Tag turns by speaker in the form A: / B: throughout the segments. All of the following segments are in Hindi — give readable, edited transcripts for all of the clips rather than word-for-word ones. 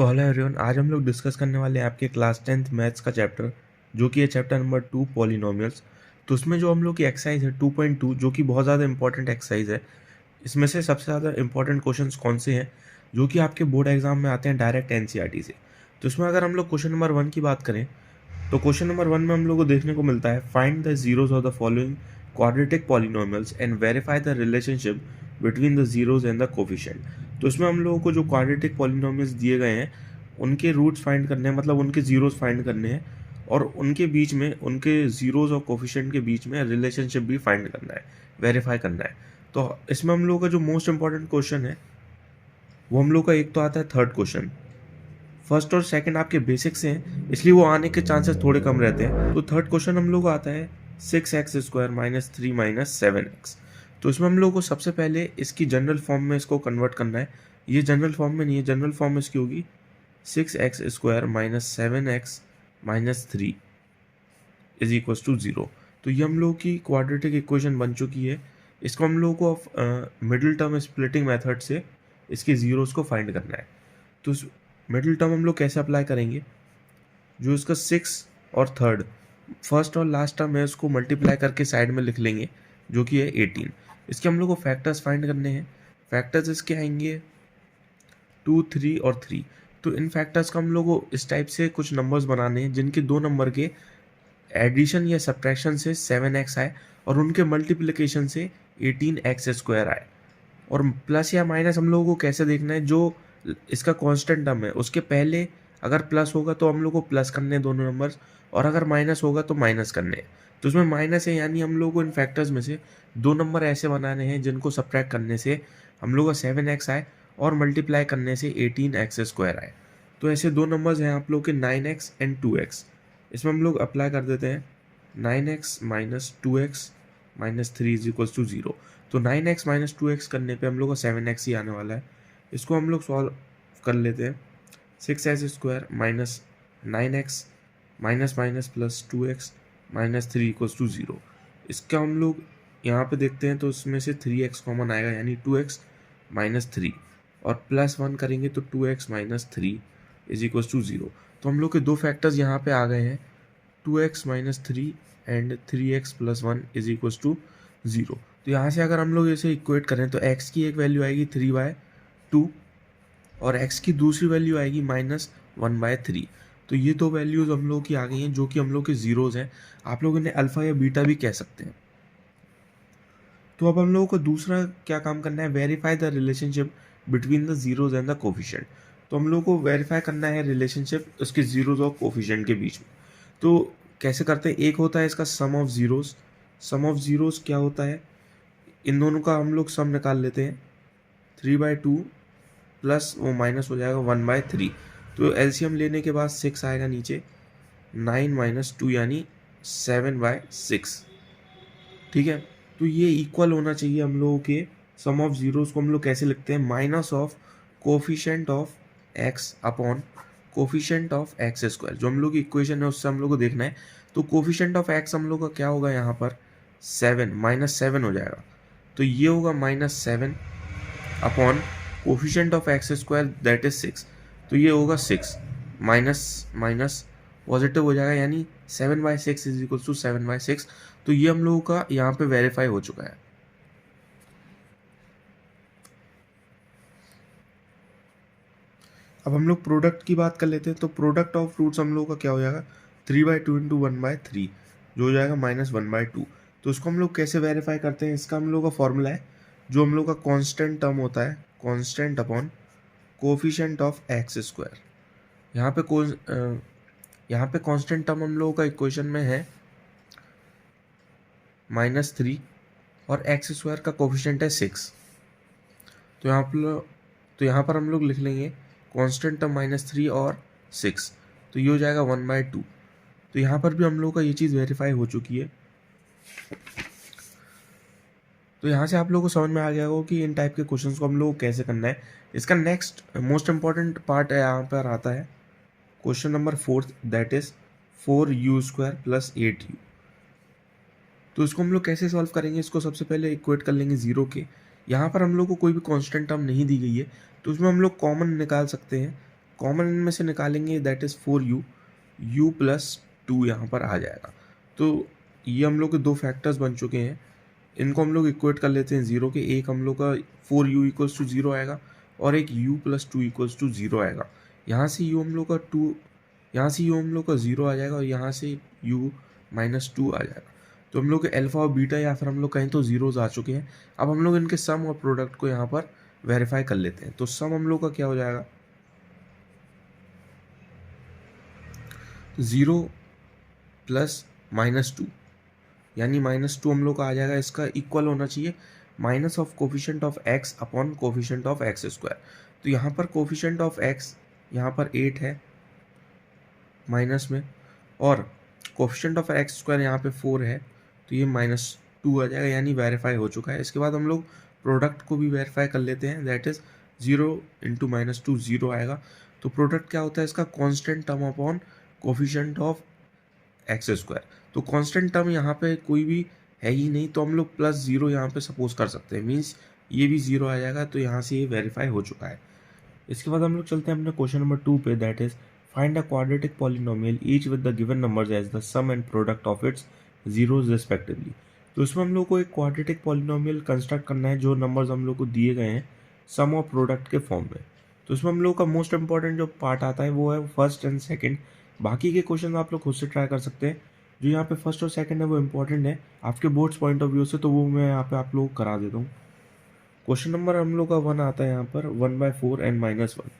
A: सो हेलो एवरीवन, आज हम लोग डिस्कस करने वाले हैं आपके क्लास 10th मैथ्स का चैप्टर, जो कि है चैप्टर नंबर 2 पॉलिनोमियल्स। तो उसमें जो हम लोग की एक्सरसाइज है 2.2, जो कि बहुत ज़्यादा इंपॉर्टेंट एक्सरसाइज है। इसमें से सबसे ज़्यादा इंपॉर्टेंट क्वेश्चंस कौन से हैं जो कि आपके बोर्ड एग्जाम में आते हैं डायरेक्ट एनसीईआरटी से। तो इसमें अगर हम लोग क्वेश्चन नंबर 1 की बात करें तो क्वेश्चन नंबर 1 में हम लोग को देखने को मिलता है, find the zeros of the following quadratic polynomials and verify the relationship between the zeros and the coefficient. तो इसमें हम लोगों को जो क्वाड्रेटिक पॉलिनोमियल्स दिए गए हैं उनके रूट्स फाइंड करने हैं, मतलब उनके जीरोज फाइंड करने हैं, और उनके बीच में, उनके जीरोज और कोफिशिएंट के बीच में रिलेशनशिप भी फाइंड करना है, वेरीफाई करना है। तो इसमें हम लोगों का जो मोस्ट इंपॉर्टेंट क्वेश्चन है वो हम लोग का एक तो आता है थर्ड क्वेश्चन। फर्स्ट और सेकंड आपके बेसिक्स हैं, इसलिए वो आने के चांसेस थोड़े कम रहते हैं। तो थर्ड क्वेश्चन हम लोग को आता है 6x² माइनस 3 माइनस 7x। तो इसमें हम लोग को सबसे पहले इसकी जनरल फॉर्म में इसको कन्वर्ट करना है। ये जनरल फॉर्म में नहीं है, जनरल फॉर्म इसकी होगी 6x² minus 7x minus 3 is equals to 0। तो ये हम लोग की क्वाड्रेटिक इक्वेशन बन चुकी है। इसको हम लोग को मिडिल टर्म स्प्लिटिंग मेथड से इसके जीरोस को फाइंड करना है। तो मिडिल टर्म हम लोग कैसे अप्लाई करेंगे, जो इसका 6 और थर्ड, फर्स्ट और लास्ट टर्म है, उसको मल्टीप्लाई करके साइड में लिख लेंगे, जो कि है 18। इसके हम लोग को फैक्टर्स फाइंड करने हैं। फैक्टर्स इसके आएंगे 2, 3 और 3। तो इन फैक्टर्स का हम लोग को इस टाइप से कुछ नंबर्स बनाने हैं जिनके दो नंबर के एडिशन या सब्ट्रैक्शन से 7x आए और उनके मल्टीप्लिकेशन से 18x² आए। और प्लस या माइनस हम लोगों को कैसे देखना है, जो इसका कांस्टेंट टर्म है उसके पहले अगर प्लस होगा तो हम लोग को प्लस करने हैं दोनों नंबर्स, और अगर माइनस होगा तो माइनस करने हैं। तो उसमें माइनस है, यानी हम लोग को इन फैक्टर्स में से दो नंबर ऐसे बनाने हैं जिनको सब्ट्रैक्ट करने से हम लोग का 7x आए और मल्टीप्लाई करने से 18x² आए। तो ऐसे दो नंबर्स हैं आप लोग के 9x एंड 2x। इसमें हम लोग अप्लाई कर देते हैं 9x minus 2x minus 3 is equals to 0। तो 9x माइनस 2x करने पे हम लोग का 7x ही आने वाला है। इसको हम लोग सॉल्व कर लेते हैं। 6x² minus 9x minus minus plus 2x minus 3 equals to 0। इसका हम लोग यहाँ पे देखते हैं तो इसमें से 3x कॉमन आएगा, यानी 2x माइनस 3, और प्लस 1 करेंगे तो 2x minus 3 is equals to 0। तो हम लोग के दो फैक्टर्स यहाँ पे आ गए हैं, 2x minus 3 and 3x plus 1 is equals to 0। तो यहाँ से अगर हम लोग इसे इक्वेट करें तो x की एक वैल्यू आएगी 3/2 और x की दूसरी वैल्यू आएगी -1/3। तो ये दो वैल्यूज़ हम लोग की आ गई हैं जो कि हम लोग के जीरोज़ हैं। आप लोग इन्हें अल्फ़ा या बीटा भी कह सकते हैं। तो अब हम लोगों को दूसरा क्या काम करना है, verify the relationship between the zeros and the coefficient. तो हम लोग को वेरीफाई करना है रिलेशनशिप उसके जीरोज़ और कोफिशिएंट के बीच में। तो कैसे करते हैं, एक होता है इसका sum of zeros. Sum of zeros क्या होता है, इन दोनों का हम लोग सम निकाल लेते हैं। 3/2 प्लस वो माइनस हो जाएगा 1/3। तो एलसीएम लेने के बाद 6 आएगा नीचे, 9 माइनस 2 यानी 7/6। ठीक है, तो ये इक्वल होना चाहिए हम लोगों के सम ऑफ जीरोस को हम लोग कैसे लिखते हैं, minus of coefficient of x upon coefficient of x²। जो हम लोग की इक्वेशन है उससे हम लोग को देखना है। तो कोफिशिएंट ऑफ x हम लोग का क्या होगा, यहाँ पर 7 -7 हो जाएगा। तो ये होगा -7 upon coefficient of x² that is 6। तो ये होगा 6 माइनस माइनस पॉजिटिव हो जाएगा, यानी 7/6 इज इक्वल टू 7/6। तो ये हम लोगों का यहाँ पे वेरीफाई हो चुका है। अब हम लोग प्रोडक्ट की बात कर लेते हैं। तो प्रोडक्ट ऑफ रूट्स हम लोगों का क्या हो जाएगा, 3/2 इंटू 1/3, जो हो जाएगा -1/2। तो उसको हम लोग कैसे वेरीफाई करते हैं, इसका हम लोग का फॉर्मूला है, जो हम लोग का कांस्टेंट टर्म होता है, constant upon coefficient of x²। यहाँ पे कांस्टेंट टर्म हम लोगों का इक्वेशन में है -3 और x² का कोफिशिएंट है 6। तो यहाँ पर हम लोग लिख लेंगे कांस्टेंट टर्म -3 और 6, तो ये हो जाएगा 1/2। तो यहाँ पर भी हम लोग का ये चीज़ वेरीफाई हो चुकी है। तो यहाँ से आप लोगों को समझ में आ गया होगा कि इन टाइप के क्वेश्चंस को हम लोग को कैसे करना है। इसका नेक्स्ट मोस्ट इंपॉर्टेंट पार्ट है, यहाँ पर आता है question number 4, that is 4u² plus 8u। तो इसको हम लोग कैसे सॉल्व करेंगे, इसको सबसे पहले इक्वेट कर लेंगे 0 के। यहाँ पर हम लोग को कोई भी कांस्टेंट टर्म नहीं दी गई है, तो उसमें हम लोग कॉमन निकाल सकते हैं। कॉमन इनमें से निकालेंगे, that is 4u, u plus 2 यहाँ पर आ जाएगा। तो ये हम लोग के दो फैक्टर्स बन चुके हैं, इनको हम लोग इक्वेट कर लेते हैं ज़ीरो के। एक हम लोग का 4u इक्वल्स टू 0 आएगा और एक u प्लस 2 इक्वल्स टू 0 आएगा। यहाँ से u हम लोग का 2, यहाँ से u हम लोग का 0 आ जाएगा और यहाँ से u माइनस 2 आ जाएगा। तो हम लोग के अल्फ़ा और बीटा या फिर हम लोग कहें तो ज़ीरोज़ आ चुके हैं। अब हम लोग इनके सम और प्रोडक्ट को यहाँ पर वेरीफाई कर लेते हैं। तो सम हम लोग का क्या हो जाएगा, 0 प्लस माइनस 2, यानी -2 हम लोग का आ जाएगा। इसका इक्वल होना चाहिए minus of coefficient of x upon coefficient of x square. तो यहाँ पर कोफिशिएंट ऑफ x यहाँ पर 8 है माइनस में, और कोफिशिएंट ऑफ x स्क्वायर यहाँ पे 4 है, तो ये -2 आ जाएगा, यानी वेरीफाई हो चुका है। इसके बाद हम लोग प्रोडक्ट को भी वेरीफाई कर लेते हैं, दैट इज़ 0 इंटू -2 0 आएगा। तो प्रोडक्ट क्या होता है इसका, constant term upon coefficient of x square. तो कांस्टेंट टर्म यहाँ पे कोई भी है ही नहीं, तो हम लोग +0 यहाँ पे सपोज कर सकते हैं, मींस ये भी 0 आ जाएगा। तो यहाँ से ये वेरीफाई हो चुका है। इसके बाद हम लोग चलते हैं अपने क्वेश्चन नंबर 2 पे, that is find a quadratic polynomial each with the given numbers as the sum and product of its zeros respectively. तो इसमें हम लोग को एक क्वाड्रेटिक पॉलिनोमियल कंस्ट्रक्ट करना है जो नंबर्स हम लोग को दिए गए हैं सम और प्रोडक्ट के फॉर्म में। तो इसमें हम लोग का मोस्ट इंपॉर्टेंट जो पार्ट आता है वो है फर्स्ट एंड सेकेंड। बाकी के क्वेश्चन आप लोग खुद से ट्राई कर सकते हैं। जो यहाँ पे फर्स्ट और सेकंड है वो इम्पोर्टेंट है आपके बोर्ड्स पॉइंट ऑफ व्यू से, तो वो मैं यहाँ पे आप लोगों को करा देता हूँ। क्वेश्चन नंबर हम लोग का 1 आता है यहाँ पर 1/4 and -1।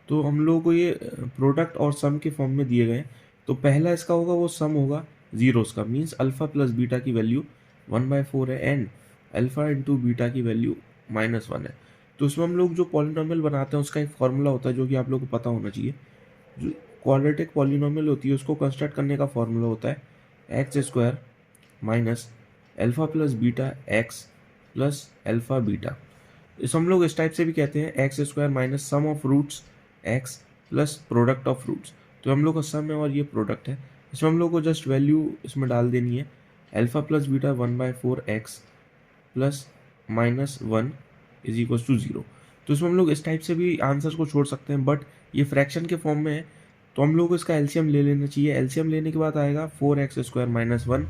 A: तो हम लोगों को ये प्रोडक्ट और सम के फॉर्म में दिए गए हैं। तो पहला इसका होगा वो सम होगा जीरोस का, मीन्स अल्फ़ा प्लस बीटा की वैल्यू 1/4 है एंड अल्फ़ा इंटू बीटा की वैल्यू -1 है। तो उसमें हम लोग जो पॉलिनोमियल बनाते हैं उसका एक फॉर्मूला होता है जो कि आप लोग को पता होना चाहिए। जो क्वाड्रेटिक पॉलिनोमियल होती है उसको कंस्ट्रक्ट करने का फॉर्मूला होता है x square minus alpha plus beta x plus alpha beta. इस हम लोग इस टाइप से भी कहते हैं x square minus sum of roots x plus product of roots. तो हम लोग का सम है और ये प्रोडक्ट है। इसमें हम लोग को जस्ट वैल्यू इसमें डाल देनी है, alpha plus beta 1/4 x plus -1 is equals to 0। तो इसमें हम लोग इस टाइप से भी आंसर को छोड़ सकते हैं, बट ये फ्रैक्शन के फॉर्म में है तो हम लोग को इसका एलसीएम ले लेना चाहिए। एलसीएम लेने के बाद आएगा 4x square minus 1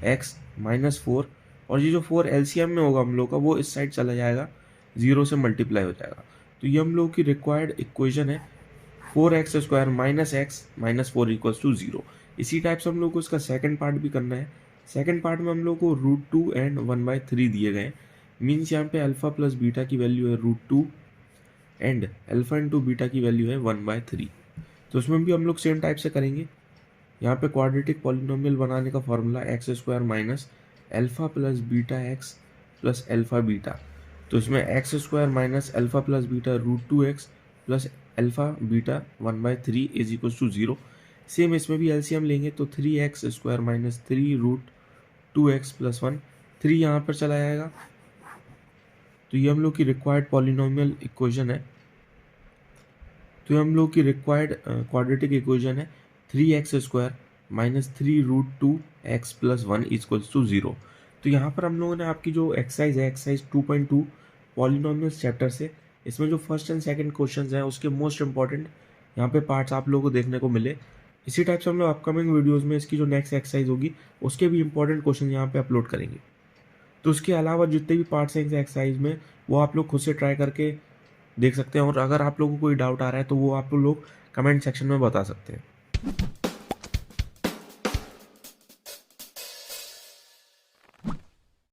A: x minus 4, और ये जो 4 एलसीएम में होगा हम लोग का वो इस साइड चला जाएगा, 0 से मल्टीप्लाई हो जाएगा। तो ये हम लोग की रिक्वायर्ड इक्वेशन है 4x square minus x minus 4 equals to 0। इसी टाइप से हम लोग को इसका सेकंड पार्ट भी करना है। सेकंड पार्ट में हम लोग को √2 एंड 1/3 दिए गए हैं, मीन्स यहाँ पे अल्फ़ा प्लस बीटा की वैल्यू है √2 एंड अल्फ़ा इंटू बीटा की वैल्यू है 1/3। तो उसमें भी हम लोग सेम टाइप से करेंगे। यहाँ पे क्वाड्रेटिक पॉलिनोमियल बनाने का formula x square minus alpha plus beta x plus alpha beta. तो इसमें x square minus alpha plus beta √2x plus alpha beta 1/3 is equal to 0। Same इसमें भी एलसीएम लेंगे तो 3x square minus 3√2x plus 1, 3 यहाँ पर चला जाएगा। तो ये हम लोग की रिक्वायर्ड पॉलिनोमियल इक्वेशन है। तो हम लोग की रिक्वायर्ड क्वाड्रेटिक इक्वेशन है 3x square minus 3√2x plus 1 equals to 0। तो यहाँ पर हम लोगों ने आपकी जो एक्सरसाइज है एक्सरसाइज 2.2 पॉलिनोमियल्स चैप्टर से, इसमें जो फर्स्ट एंड सेकंड क्वेश्चंस हैं उसके मोस्ट इंपॉर्टेंट यहाँ पे पार्ट्स आप लोगों को देखने को मिले। इसी टाइप से हम लोग अपकमिंग वीडियोज़ में इसकी जो नेक्स्ट एक्सरसाइज होगी उसके भी इंपॉर्टेंट क्वेश्चन यहाँ पे अपलोड करेंगे। तो उसके अलावा जितने भी पार्ट्स हैं इस एक्सरसाइज में वो आप लोग खुद से ट्राई करके देख सकते हैं, और अगर आप लोगों को कोई डाउट आ रहा है तो वो आप लोग कमेंट सेक्शन में बता सकते हैं।